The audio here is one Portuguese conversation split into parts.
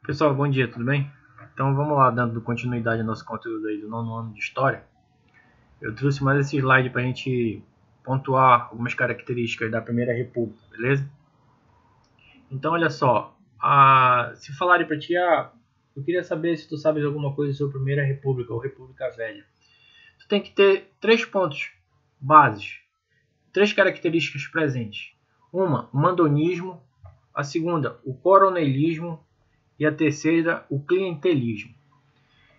Pessoal, bom dia, tudo bem? Então vamos lá, dando continuidade ao nosso conteúdo aí do nono ano de História. Eu trouxe mais esse slide para a gente pontuar algumas características da Primeira República, beleza? Então olha só, se falarem para ti, eu queria saber se tu sabes alguma coisa sobre a Primeira República ou República Velha. Tu tem que ter 3 pontos bases, 3 características presentes. Uma, o mandonismo, a segunda, o coronelismo e a terceira, o clientelismo.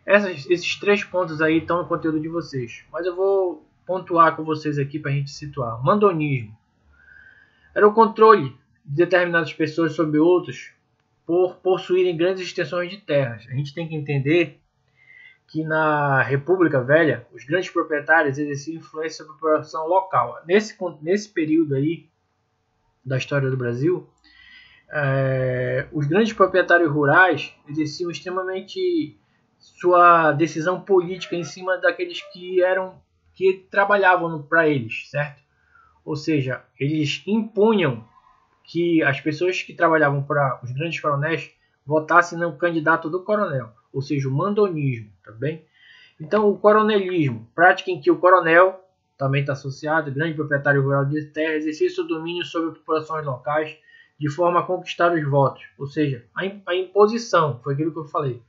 Esses 3 pontos aí estão no conteúdo de vocês, mas eu vou pontuar com vocês aqui para a gente situar. Mandonismo era o controle de determinadas pessoas sobre outros por possuírem grandes extensões de terras. A gente tem que entender que na República Velha, os grandes proprietários exerciam influência sobre a população local. Nesse período aí da história do Brasil, os grandes proprietários rurais exerciam extremamente sua decisão política em cima daqueles que trabalhavam para eles, certo? Ou seja, eles impunham que as pessoas que trabalhavam para os grandes coronéis votassem no candidato do coronel, ou seja, o mandonismo, tá bem? Então, o coronelismo, prática em que o coronel também está associado, grande proprietário rural de terra, exercia seu domínio sobre populações locais de forma a conquistar os votos, ou seja, a imposição, foi aquilo que eu falei.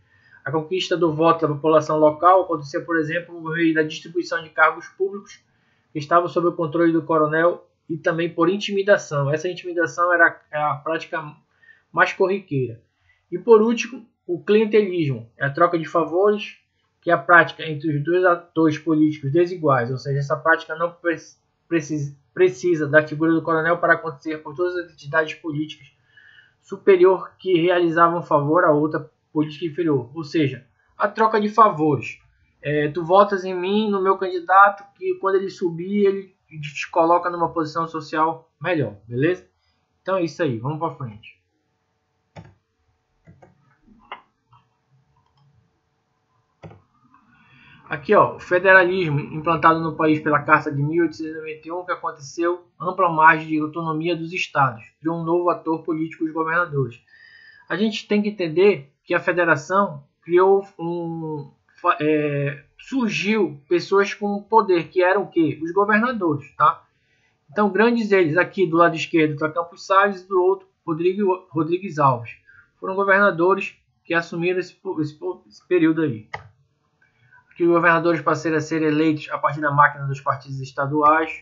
A conquista do voto da população local acontecia, por exemplo, por meio da distribuição de cargos públicos que estavam sob o controle do coronel e também por intimidação. Essa intimidação era a prática mais corriqueira. E por último, o clientelismo, é a troca de favores, que é a prática entre os dois atores políticos desiguais, ou seja, essa prática não precisa da figura do coronel para acontecer por todas as entidades políticas superior que realizavam favor a outra política inferior, ou seja, a troca de favores. Tu votas em mim, no meu candidato, que quando ele subir, ele te coloca numa posição social melhor, beleza? Então é isso aí, vamos para frente. Aqui, ó, o federalismo implantado no país pela Carta de 1891, que aconteceu ampla margem de autonomia dos estados, de um novo ator político, os governadores. A gente tem que entender que a federação criou surgiu pessoas com poder, que eram o quê? Os governadores, tá? Então, grandes eles, aqui do lado esquerdo está Campos Salles e do outro Rodrigues Alves. Foram governadores que assumiram esse período aí. Aqui os governadores passaram a ser eleitos a partir da máquina dos partidos estaduais.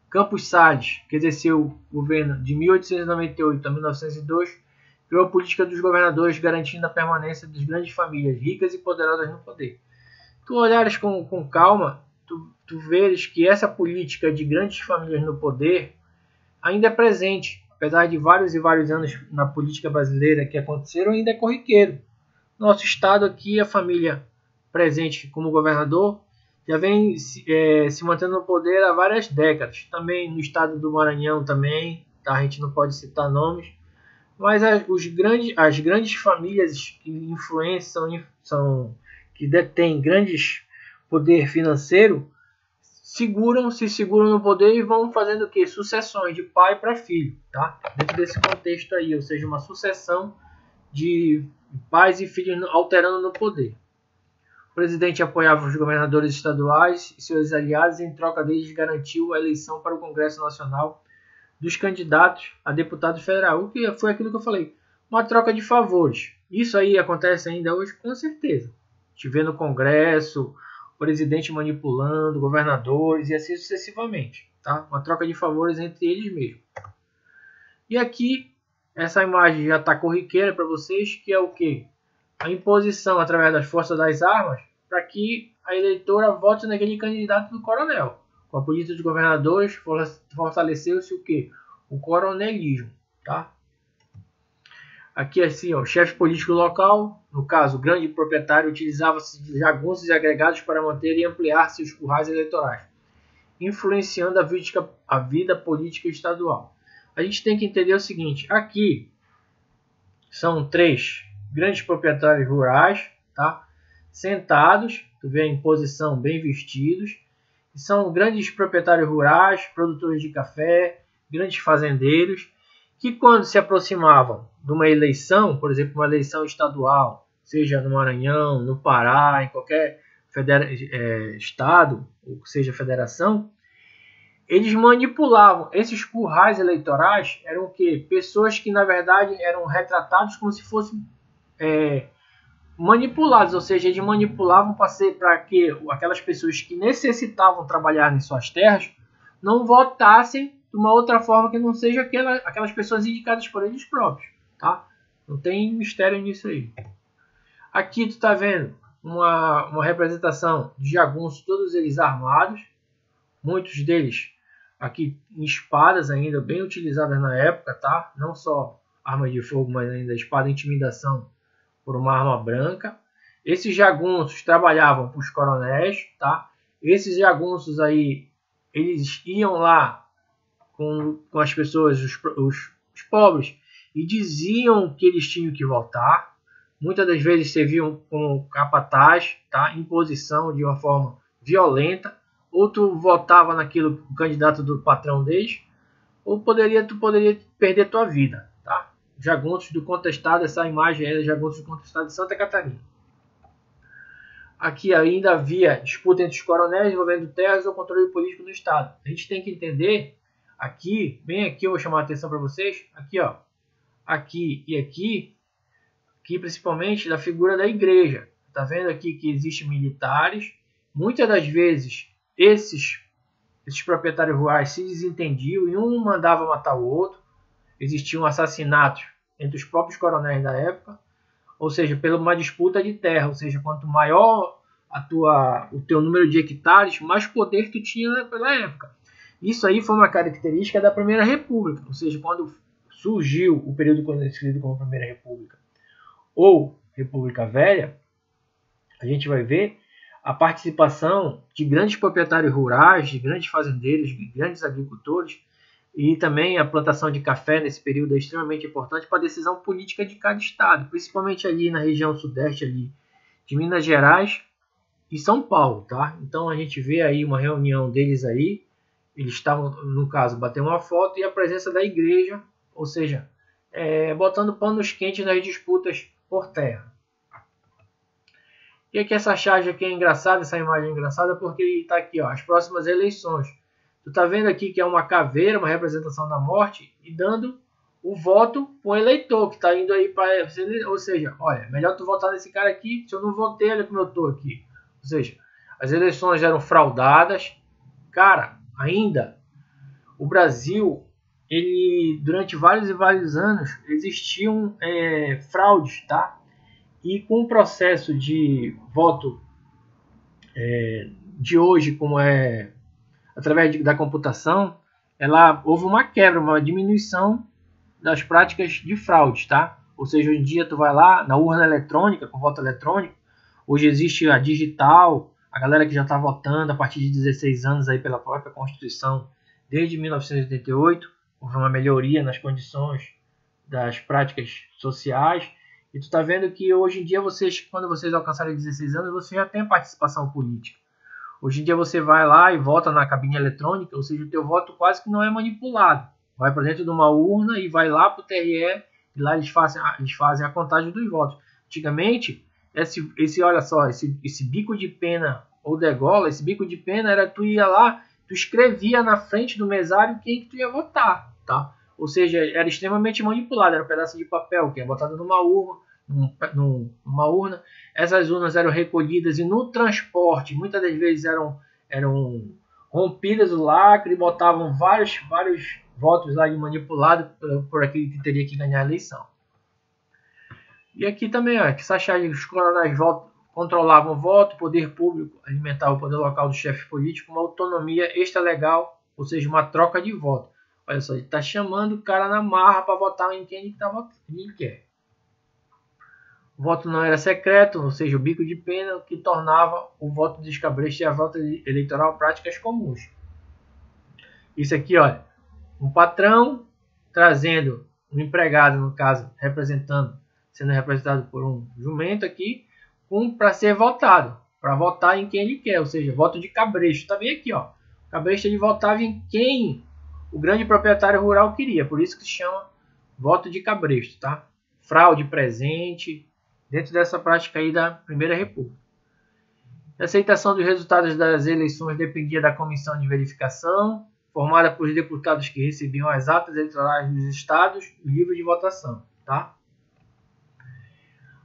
Campos Salles, que exerceu o governo de 1898 a 1902, criou a política dos governadores garantindo a permanência das grandes famílias ricas e poderosas no poder. Tu olhares com calma, tu veres que essa política de grandes famílias no poder ainda é presente, apesar de vários e vários anos na política brasileira que aconteceram, ainda é corriqueiro. Nosso estado aqui, a família presente como governador já vem se mantendo no poder há várias décadas. Também no estado do Maranhão também, tá? A gente não pode citar nomes, mas as grandes famílias que influenciam, que detêm grandes poder financeiro, se seguram no poder e vão fazendo o quê? Sucessões de pai para filho, tá? Dentro desse contexto aí, ou seja, uma sucessão de pais e filhos alterando no poder. O presidente apoiava os governadores estaduais e seus aliados, e em troca deles garantiu a eleição para o Congresso Nacional dos candidatos a deputado federal, o que foi aquilo que eu falei, uma troca de favores. Isso aí acontece ainda hoje, com certeza. A gente vê no Congresso, o presidente manipulando governadores e assim sucessivamente, tá? Uma troca de favores entre eles mesmos. E aqui, essa imagem já está corriqueira para vocês, que é o quê? A imposição através das forças das armas para que a eleitora vote naquele candidato do coronel. Com a política dos governadores fortaleceu-se o quê? O coronelismo, tá? Aqui assim, ó, o chefe político local, no caso, o grande proprietário, utilizava-se de jagunços e agregados para manter e ampliar seus currais eleitorais, influenciando a vida política estadual. A gente tem que entender o seguinte, aqui são 3 grandes proprietários rurais, tá? Sentados, tu vê em posição bem vestidos, e são grandes proprietários rurais, produtores de café, grandes fazendeiros, que quando se aproximavam de uma eleição, por exemplo, uma eleição estadual, seja no Maranhão, no Pará, em qualquer estado, ou seja, federação, eles manipulavam. Esses currais eleitorais eram o quê? Pessoas que, na verdade, eram retratados como se fossem manipulados, ou seja, eles manipulavam para que aquelas pessoas que necessitavam trabalhar em suas terras não votassem de uma outra forma que não seja aquelas pessoas indicadas por eles próprios, tá? Não tem mistério nisso aí. Aqui tu tá vendo uma representação de jagunços, todos eles armados, muitos deles aqui em espadas ainda bem utilizadas na época, tá? Não só armas de fogo, mas ainda espada de intimidação por uma arma branca. Esses jagunços trabalhavam para os coronéis, tá? Esses jagunços aí, eles iam lá com as pessoas, os pobres, e diziam que eles tinham que votar. Muitas das vezes serviam como capataz, tá? Imposição de uma forma violenta. Ou tu votava naquilo, o candidato do patrão deles, ou tu poderia perder tua vida, tá? Jagunços do Contestado, essa imagem é Jagunços do Contestado de Santa Catarina. Aqui ainda havia disputa entre os coronéis envolvendo terras ou controle político do Estado. A gente tem que entender, aqui, bem aqui eu vou chamar a atenção para vocês, aqui ó, aqui e aqui principalmente da figura da igreja. Tá vendo aqui que existem militares, muitas das vezes esses proprietários rurais se desentendiam e um mandava matar o outro. Existiam assassinatos entre os próprios coronéis da época, ou seja, pela uma disputa de terra, ou seja, quanto maior o teu número de hectares, mais poder tu tinha pela época. Isso aí foi uma característica da Primeira República, ou seja, quando surgiu o período conhecido como Primeira República ou República Velha, a gente vai ver a participação de grandes proprietários rurais, de grandes fazendeiros, de grandes agricultores, e também a plantação de café nesse período é extremamente importante para a decisão política de cada estado, principalmente ali na região sudeste ali de Minas Gerais e São Paulo, tá? Então a gente vê aí uma reunião deles aí, eles estavam, no caso, batendo uma foto e a presença da igreja, ou seja, botando panos quentes nas disputas por terra. E aqui essa charge aqui é engraçada, essa imagem é engraçada porque está aqui, ó, as próximas eleições. Tu tá vendo aqui que é uma caveira, uma representação da morte, e dando o voto para o eleitor que está indo aí para... Ou seja, olha, melhor tu votar nesse cara aqui, se eu não votei, olha como eu estou aqui. Ou seja, as eleições eram fraudadas. Cara, ainda, o Brasil, ele durante vários e vários anos, existiam fraudes, tá? E com o processo de voto de hoje, como através da computação, houve uma quebra, uma diminuição das práticas de fraude, tá? Ou seja, hoje em dia tu vai lá na urna eletrônica, com voto eletrônico, hoje existe a digital, a galera que já está votando a partir de 16 anos aí pela própria Constituição, desde 1988, houve uma melhoria nas condições das práticas sociais, e tu tá vendo que hoje em dia quando vocês alcançarem 16 anos, você já tem participação política. Hoje em dia você vai lá e vota na cabine eletrônica, ou seja, o teu voto quase que não é manipulado. Vai para dentro de uma urna e vai lá para o TRE e lá eles fazem a contagem dos votos. Antigamente, olha só, esse bico de pena ou degola, esse bico de pena era tu ia lá, tu escrevia na frente do mesário quem que tu ia votar, tá? Ou seja, era extremamente manipulado, era um pedaço de papel que é botado numa urna, essas urnas eram recolhidas e no transporte, muitas das vezes eram rompidas o lacre e botavam vários votos lá manipulados por aquele que teria que ganhar a eleição. E aqui também, ó, que os coronéis controlavam o voto, o poder público alimentava o poder local do chefe político, uma autonomia extralegal, ou seja, uma troca de voto. Olha só, ele está chamando o cara na marra para votar em quem ele quer. O voto não era secreto, ou seja, o bico de pena, que tornava o voto descabresto e a volta eleitoral práticas comuns. Isso aqui, olha, um patrão trazendo um empregado, no caso, sendo representado por um jumento aqui, para ser votado, para votar em quem ele quer, ou seja, voto de cabresto. Está bem aqui, ó. O cabresto ele votava em quem o grande proprietário rural queria, por isso que se chama voto de cabresto, tá? Fraude presente, dentro dessa prática aí da Primeira República. A aceitação dos resultados das eleições dependia da comissão de verificação, formada por deputados que recebiam as atas eleitorais dos estados e o livro de votação, tá?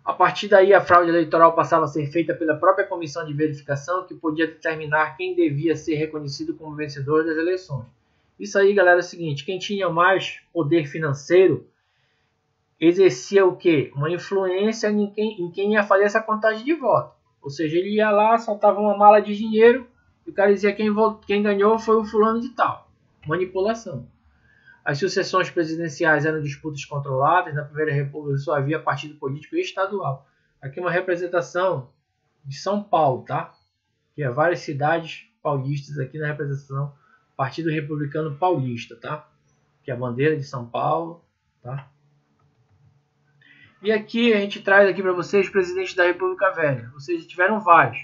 A partir daí, a fraude eleitoral passava a ser feita pela própria comissão de verificação, que podia determinar quem devia ser reconhecido como vencedor das eleições. Isso aí, galera, é o seguinte: quem tinha mais poder financeiro exercia o quê? Uma influência em quem ia fazer essa contagem de voto. Ou seja, ele ia lá, soltava uma mala de dinheiro e o cara dizia quem ganhou foi o fulano de tal. Manipulação. As sucessões presidenciais eram disputas controladas. Na Primeira República só havia partido político estadual. Aqui uma representação de São Paulo, tá? Que é várias cidades paulistas aqui na representação Partido Republicano Paulista, tá? Que é a bandeira de São Paulo, tá? E aqui a gente traz aqui para vocês os presidentes da República Velha. Ou seja, tiveram vários.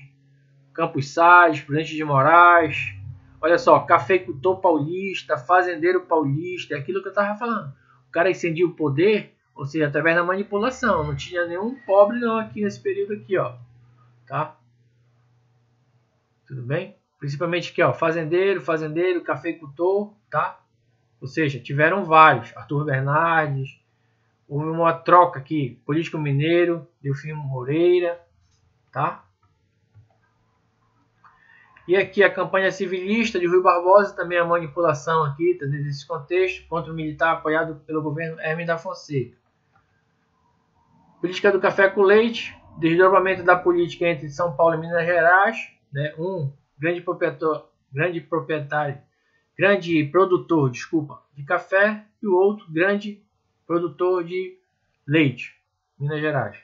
Campos Salles, Prudente de Moraes. Olha só, cafeicultor paulista, fazendeiro paulista, é aquilo que eu estava falando. O cara incendia o poder, ou seja, através da manipulação. Não tinha nenhum pobre não aqui nesse período aqui, ó. Tá? Tudo bem? Principalmente aqui, ó, fazendeiro, cafeicultor, tá? Ou seja, tiveram vários. Arthur Bernardes. Houve uma troca aqui, político mineiro, Delfim Moreira, tá? E aqui a campanha civilista de Rui Barbosa, também a manipulação aqui, tá, nesse contexto, contra o militar apoiado pelo governo Hermes da Fonseca. Política do café com leite, desdobramento da política entre São Paulo e Minas Gerais, né? Um grande produtor, de café, e o outro grande produtor de leite, Minas Gerais.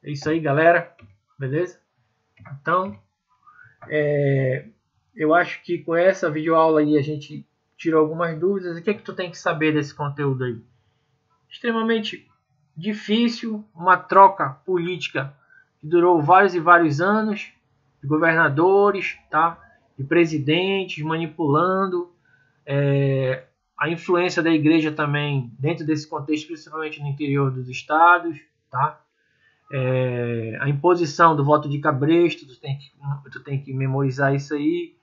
É isso aí, galera. Beleza? Então, eu acho que com essa videoaula aí a gente tirou algumas dúvidas. O que é que tu tem que saber desse conteúdo aí? Extremamente difícil, uma troca política que durou vários e vários anos, de governadores, tá? De presidentes manipulando, a influência da igreja também dentro desse contexto, principalmente no interior dos estados, tá? A imposição do voto de cabresto, tu tem que memorizar isso aí.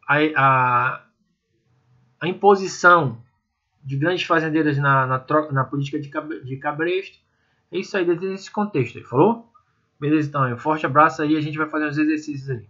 A imposição de grandes fazendeiros na política de cabresto. É isso aí, dentro desse contexto aí, falou? Beleza, então, um forte abraço aí, a gente vai fazer uns exercícios aí.